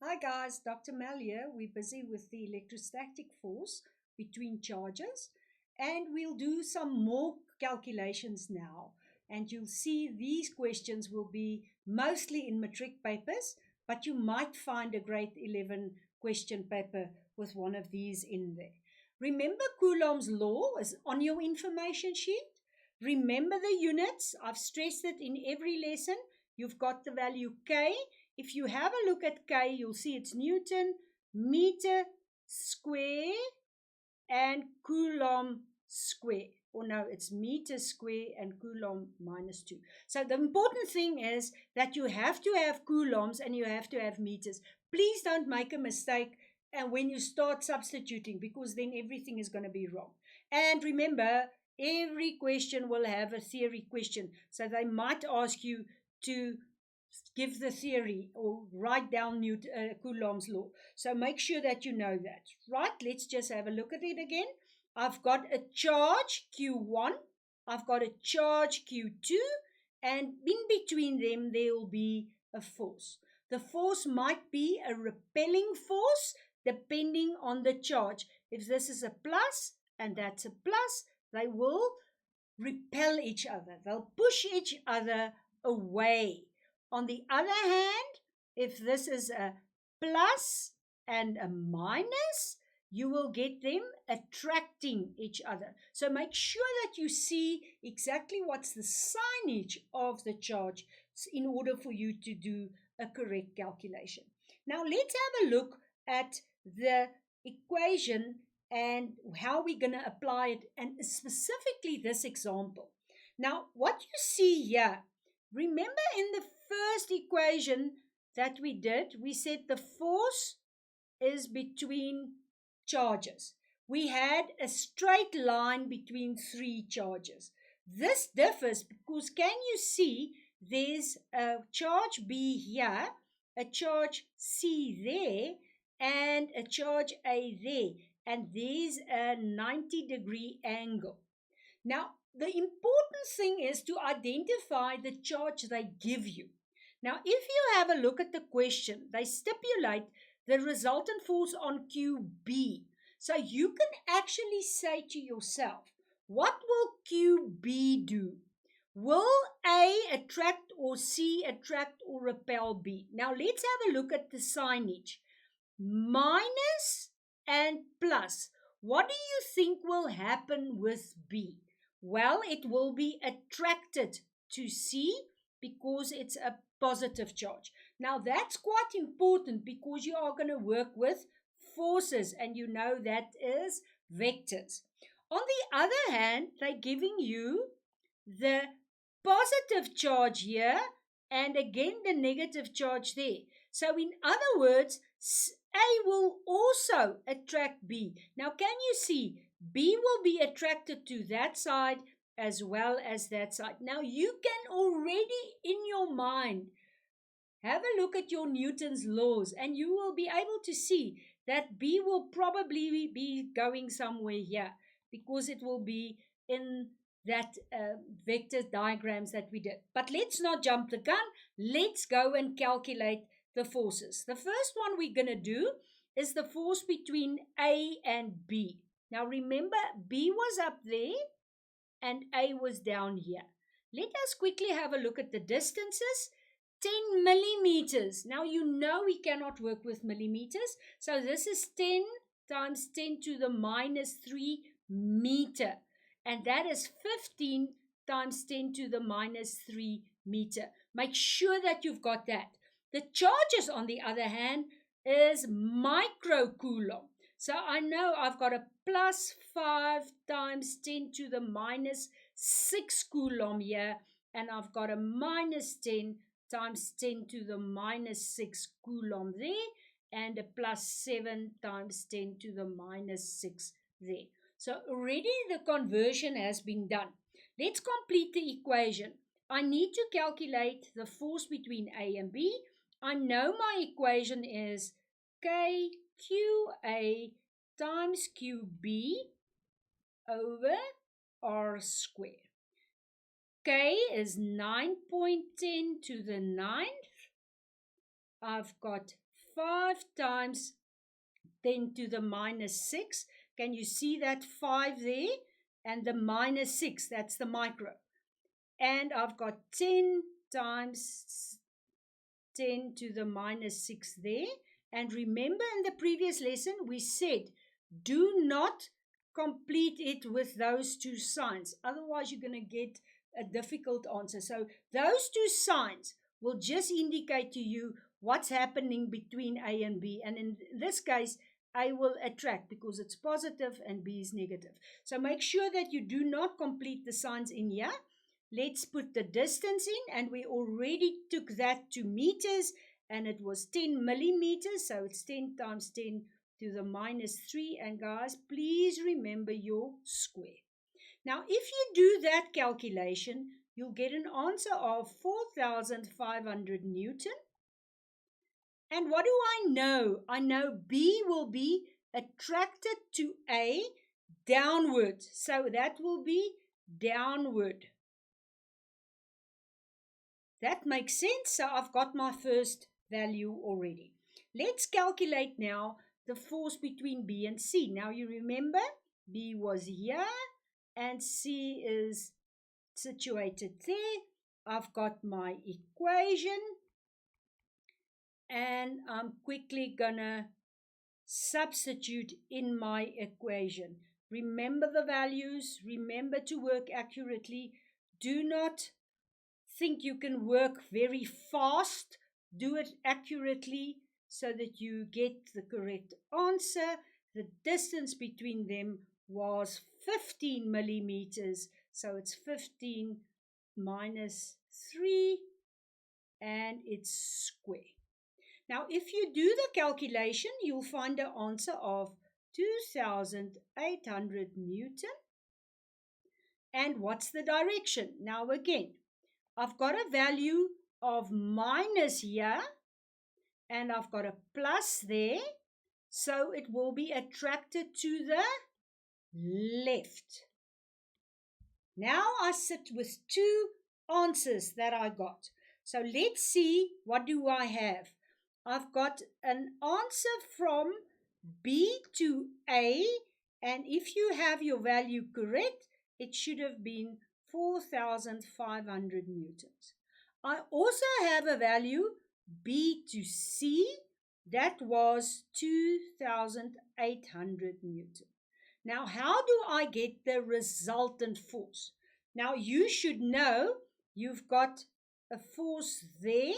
Hi guys, Dr. Mel here. We're busy with the electrostatic force between charges and we'll do some more calculations now. And you'll see these questions will be mostly in matric papers, but you might find a grade 11 question paper with one of these in there. Remember Coulomb's law is on your information sheet. Remember the units. I've stressed it in every lesson. You've got the value K. If you have a look at K, you'll see it's Newton meter square and Coulomb square. Or no, it's meter square and Coulomb minus 2. So the important thing is that you have to have Coulombs and you have to have meters. Please don't make a mistake and when you start substituting, because then everything is going to be wrong. And remember, every question will have a theory question. So they might ask you to give the theory or write down Coulomb's law. So make sure that you know that. Right, let's just have a look at it again. I've got a charge Q1, I've got a charge Q2, and in between them there will be a force. The force might be a repelling force depending on the charge. If this is a plus and that's a plus, they will repel each other. They'll push each other away. On the other hand, if this is a plus and a minus, you will get them attracting each other. So make sure that you see exactly what's the signage of the charge in order for you to do a correct calculation. Now let's have a look at the equation and how we're going to apply it, and specifically this example. Now what you see here, remember in the first equation that we did, we said the force is between charges. We had a straight line between three charges. This differs because can you see there's a charge B here, a charge C there, and a charge A there, and there's a 90-degree angle. Now, the important thing is to identify the charge they give you. Now, if you have a look at the question, they stipulate the resultant force on QB. So you can actually say to yourself, what will QB do? Will A attract or C attract or repel B? Now, let's have a look at the signage. Minus and plus. What do you think will happen with B? Well, it will be attracted to C because it's a positive charge. Now, that's quite important because you are going to work with forces and you know that is vectors. On the other hand, they're giving you the positive charge here and again the negative charge there. So in other words, A will also attract B. Now can you see B will be attracted to that side as well as that side. Now you can already in your mind have a look at your Newton's laws and you will be able to see that B will probably be going somewhere here because it will be in that vector diagrams that we did. But let's not jump the gun. Let's go and calculate the forces. The first one we're going to do is the force between A and B. Now remember, B was up there and A was down here. Let us quickly have a look at the distances. 10 millimeters. Now you know we cannot work with millimeters. So this is 10 times 10 to the minus 3 meter. And that is 15 times 10 to the minus 3 meter. Make sure that you've got that. The charges, on the other hand, is microcoulomb. So I know I've got a plus 5 times 10 to the minus 6 coulomb here. And I've got a minus 10 times 10 to the minus 6 coulomb there. And a plus 7 times 10 to the minus 6 there. So already the conversion has been done. Let's complete the equation. I need to calculate the force between A and B. I know my equation is KQA times QB over R squared. K is 9.10 to the 9th. I've got 5 times 10 to the minus 6. Can you see that 5 there? And the minus 6, that's the micro. And I've got 10 times 10 to the minus 6 there. And remember in the previous lesson, we said, do not complete it with those two signs. Otherwise, you're going to get a difficult answer. So those two signs will just indicate to you what's happening between A and B. And in this case, A will attract because it's positive and B is negative. So make sure that you do not complete the signs in here. Let's put the distance in, and we already took that to meters, and it was 10 millimeters, so it's 10 times 10 to the minus 3. And guys, please remember your square. Now, if you do that calculation, you'll get an answer of 4,500 Newton. And what do I know? I know B will be attracted to A downward. So that will be downward. That makes sense. So I've got my first value already. Let's calculate now the force between B and C. Now you remember B was here and C is situated there. I've got my equation and I'm quickly gonna substitute in my equation. Remember the values, remember to work accurately. Do not think you can work very fast. Do it accurately so that you get the correct answer. The distance between them was 15 millimeters. So it's 15 minus 3 and it's square. Now, if you do the calculation, you'll find an answer of 2,800 Newton. And what's the direction? Now, again, I've got a value of minus here, and I've got a plus there, so it will be attracted to the left. Now I sit with two answers that I got. So let's see, what do I have? I've got an answer from B to A, and if you have your value correct, it should have been 4,500 newtons. I also have a value B to C, that was 2,800 newtons. Now, how do I get the resultant force? Now, you should know you've got a force there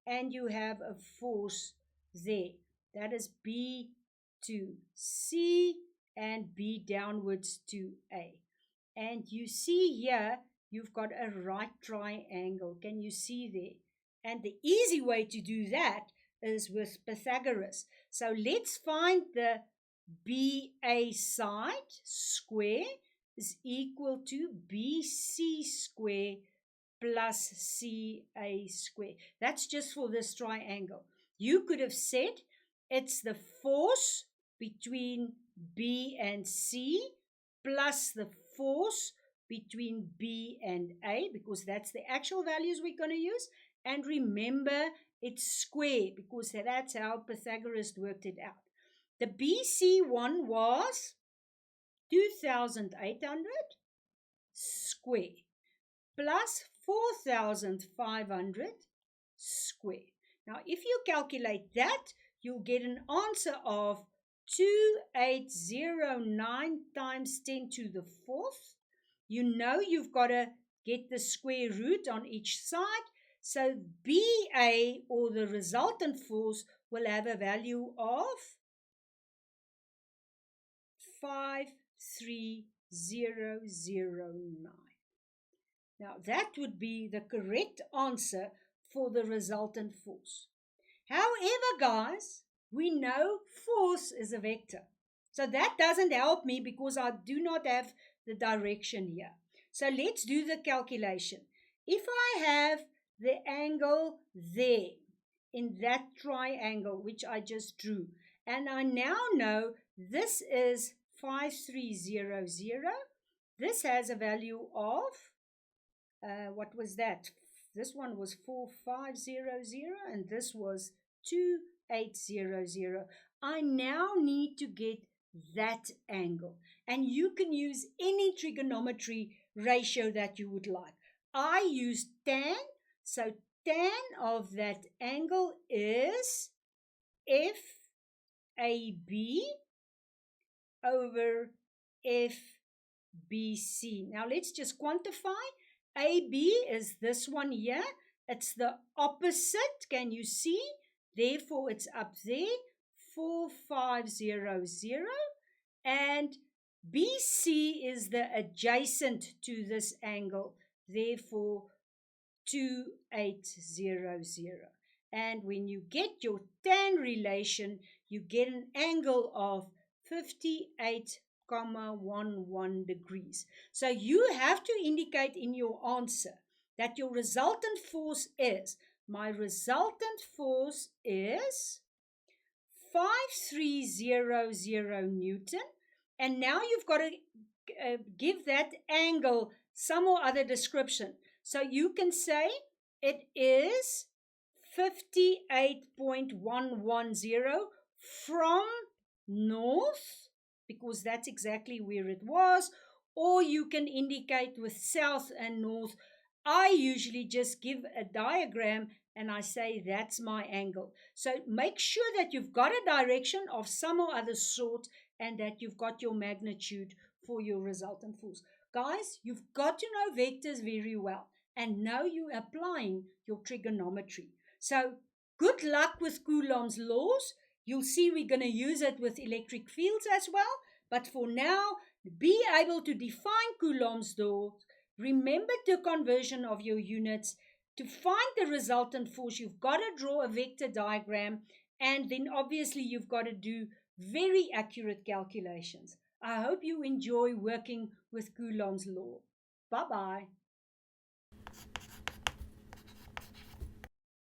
and you have a force there. That is B to C and B downwards to A. And you see here, you've got a right triangle. Can you see there? And the easy way to do that is with Pythagoras. So let's find the BA side square is equal to BC square plus CA square. That's just for this triangle. You could have said it's the force between B and C plus the force between B and A, because that's the actual values we're going to use. And remember, it's square because that's how Pythagoras worked it out. The BC one was 2,800 square plus 4,500 square. Now, if you calculate that, you'll get an answer of 2,809 times 10 to the fourth. You know you've got to get the square root on each side. So BA, or the resultant force, will have a value of 53009. Now that would be the correct answer for the resultant force. However, guys, we know force is a vector. So that doesn't help me because I do not have the direction here. So let's do the calculation. If I have the angle there in that triangle which I just drew, and I now know this is 5300, this has a value of, what was that? This one was 4500 and this was 2800. .800. I now need to get that angle. And you can use any trigonometry ratio that you would like. I use tan, so tan of that angle is FAB over FBC. Now let's just quantify. AB is this one here. It's the opposite. Can you see? Therefore, it's up there, 4500. And BC is the adjacent to this angle. Therefore, 2800. And when you get your tan relation, you get an angle of 58.11 degrees. So you have to indicate in your answer that your resultant force is, my resultant force is 5300 Newton. And now you've got to give that angle some or other description. So you can say it is 58.110 from north, because that's exactly where it was, or you can indicate with south and north. I usually just give a diagram and I say that's my angle. So make sure that you've got a direction of some or other sort and that you've got your magnitude for your resultant force. Guys, you've got to know vectors very well, and now you're applying your trigonometry. So good luck with Coulomb's laws. You'll see we're going to use it with electric fields as well. But for now, be able to define Coulomb's laws. Remember the conversion of your units. To find the resultant force, you've got to draw a vector diagram, and then obviously you've got to do very accurate calculations. I hope you enjoy working with Coulomb's law. Bye-bye.